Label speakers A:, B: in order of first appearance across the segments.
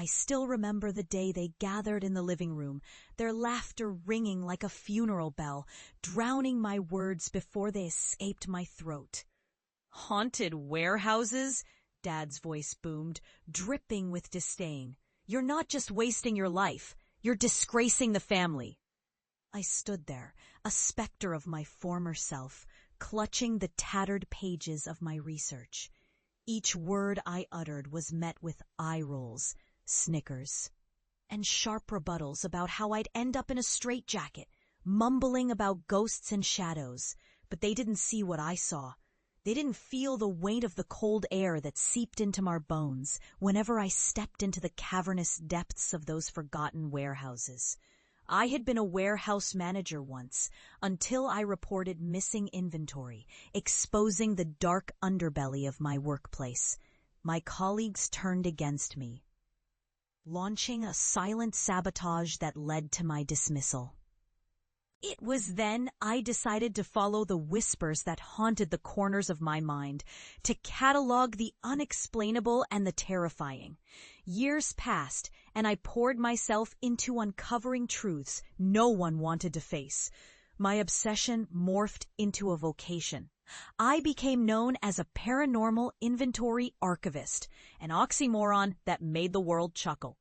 A: I still remember the day they gathered in the living room, their laughter ringing like a funeral bell, drowning my words before they escaped my throat. "Haunted warehouses?" Dad's voice boomed, dripping with disdain. "You're not just wasting your life, you're disgracing the family." I stood there, a specter of my former self, clutching the tattered pages of my research. Each word I uttered was met with eye rolls, snickers, and sharp rebuttals about how I'd end up in a straitjacket, mumbling about ghosts and shadows, but they didn't see what I saw. They didn't feel the weight of the cold air that seeped into my bones whenever I stepped into the cavernous depths of those forgotten warehouses. I had been a warehouse manager once, until I reported missing inventory, exposing the dark underbelly of my workplace. My colleagues turned against me, launching a silent sabotage that led to my dismissal. It was then I decided to follow the whispers that haunted the corners of my mind, to catalog the unexplainable and the terrifying. Years passed, and I poured myself into uncovering truths no one wanted to face. My obsession morphed into a vocation. I became known as a paranormal inventory archivist, an oxymoron that made the world chuckle.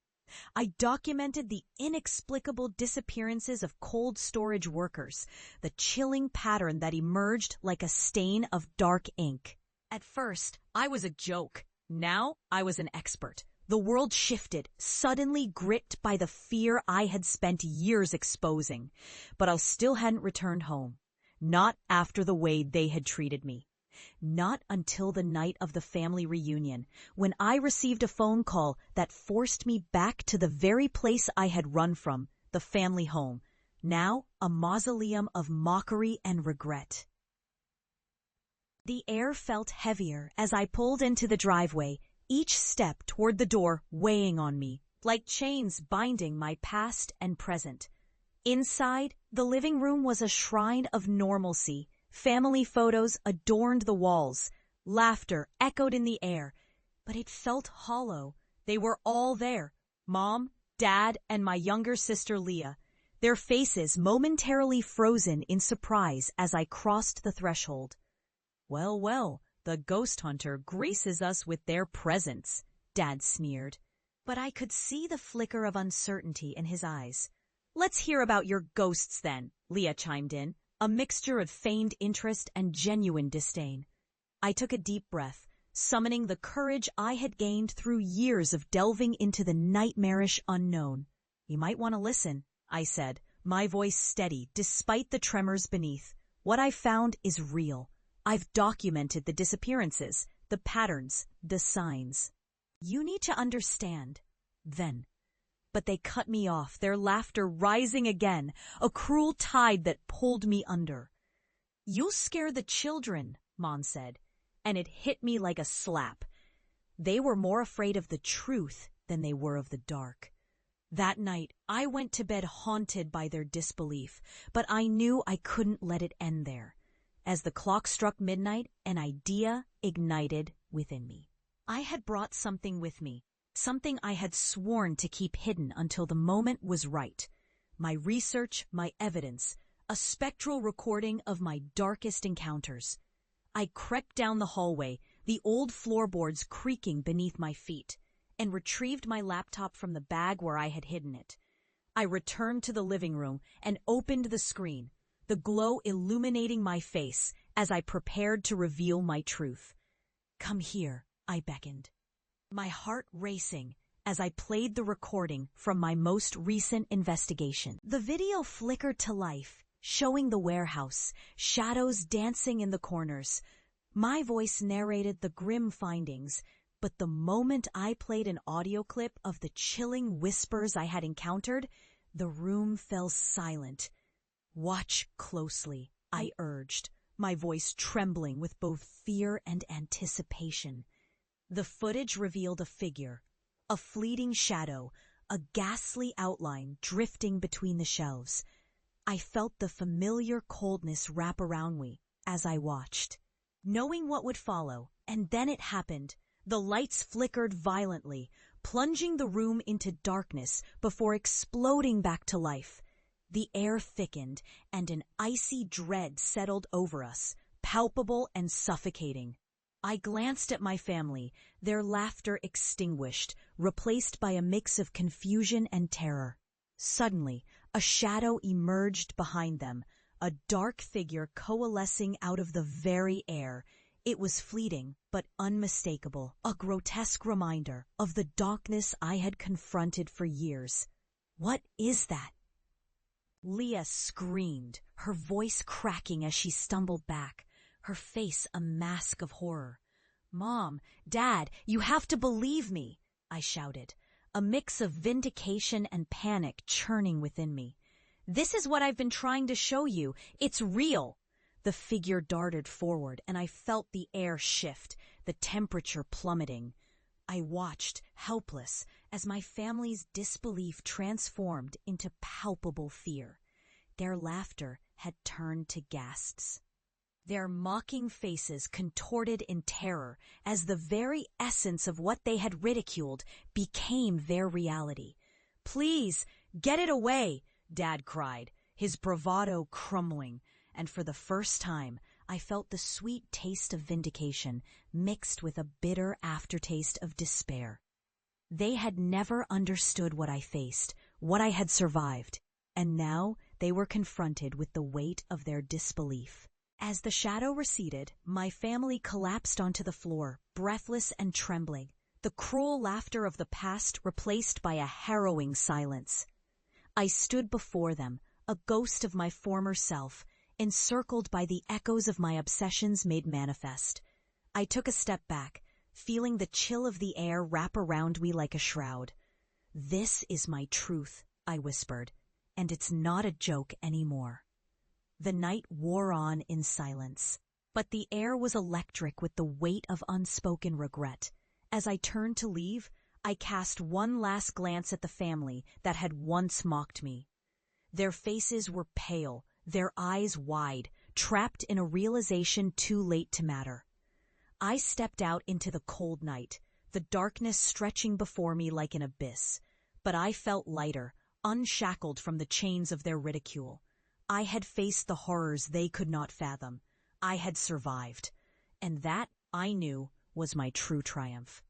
A: I documented the inexplicable disappearances of cold storage workers, the chilling pattern that emerged like a stain of dark ink. At first, I was a joke. Now, I was an expert. The world shifted, suddenly gripped by the fear I had spent years exposing. But I still hadn't returned home. Not after the way they had treated me. Not until the night of the family reunion, when I received a phone call that forced me back to the very place I had run from, the family home, now a mausoleum of mockery and regret. The air felt heavier as I pulled into the driveway, each step toward the door weighing on me, like chains binding my past and present. Inside, the living room was a shrine of normalcy. Family photos adorned the walls. Laughter echoed in the air. But it felt hollow. They were all there. Mom, Dad, and my younger sister Leah. Their faces momentarily frozen in surprise as I crossed the threshold. "Well, well, the ghost hunter graces us with their presence," Dad sneered. But I could see the flicker of uncertainty in his eyes. "Let's hear about your ghosts then," Leah chimed in, a mixture of feigned interest and genuine disdain. I took a deep breath, summoning the courage I had gained through years of delving into the nightmarish unknown. "You might want to listen," I said, my voice steady despite the tremors beneath. "What I found is real. I've documented the disappearances, the patterns, the signs. You need to understand." Then. But they cut me off, their laughter rising again, a cruel tide that pulled me under. "You'll scare the children," Mom said, and it hit me like a slap. They were more afraid of the truth than they were of the dark. That night, I went to bed haunted by their disbelief, but I knew I couldn't let it end there. As the clock struck midnight, an idea ignited within me. I had brought something with me. Something I had sworn to keep hidden until the moment was right. My research, my evidence, a spectral recording of my darkest encounters. I crept down the hallway, the old floorboards creaking beneath my feet, and retrieved my laptop from the bag where I had hidden it. I returned to the living room and opened the screen, the glow illuminating my face as I prepared to reveal my truth. "Come here," I beckoned, my heart racing as I played the recording from my most recent investigation. The video flickered to life, showing the warehouse, shadows dancing in the corners. My voice narrated the grim findings, but the moment I played an audio clip of the chilling whispers I had encountered, the room fell silent. "Watch closely," I urged, my voice trembling with both fear and anticipation. The footage revealed a figure, a fleeting shadow, a ghastly outline drifting between the shelves. I felt the familiar coldness wrap around me as I watched, knowing what would follow, and then it happened. The lights flickered violently, plunging the room into darkness before exploding back to life. The air thickened, and an icy dread settled over us, palpable and suffocating. I glanced at my family, their laughter extinguished, replaced by a mix of confusion and terror. Suddenly, a shadow emerged behind them, a dark figure coalescing out of the very air. It was fleeting, but unmistakable, a grotesque reminder of the darkness I had confronted for years. "What is that?" Leah screamed, her voice cracking as she stumbled back, her face a mask of horror. "Mom, Dad, you have to believe me," I shouted, a mix of vindication and panic churning within me. "This is what I've been trying to show you. It's real." The figure darted forward, and I felt the air shift, the temperature plummeting. I watched, helpless, as my family's disbelief transformed into palpable fear. Their laughter had turned to gasps. Their mocking faces contorted in terror as the very essence of what they had ridiculed became their reality. "Please, get it away," Dad cried, his bravado crumbling, and for the first time I felt the sweet taste of vindication mixed with a bitter aftertaste of despair. They had never understood what I faced, what I had survived, and now they were confronted with the weight of their disbelief. As the shadow receded, my family collapsed onto the floor, breathless and trembling, the cruel laughter of the past replaced by a harrowing silence. I stood before them, a ghost of my former self, encircled by the echoes of my obsessions made manifest. I took a step back, feeling the chill of the air wrap around me like a shroud. "This is my truth," I whispered, "and it's not a joke anymore." The night wore on in silence, but the air was electric with the weight of unspoken regret. As I turned to leave, I cast one last glance at the family that had once mocked me. Their faces were pale, their eyes wide, trapped in a realization too late to matter. I stepped out into the cold night, the darkness stretching before me like an abyss, but I felt lighter, unshackled from the chains of their ridicule. I had faced the horrors they could not fathom. I had survived, and that, I knew, was my true triumph.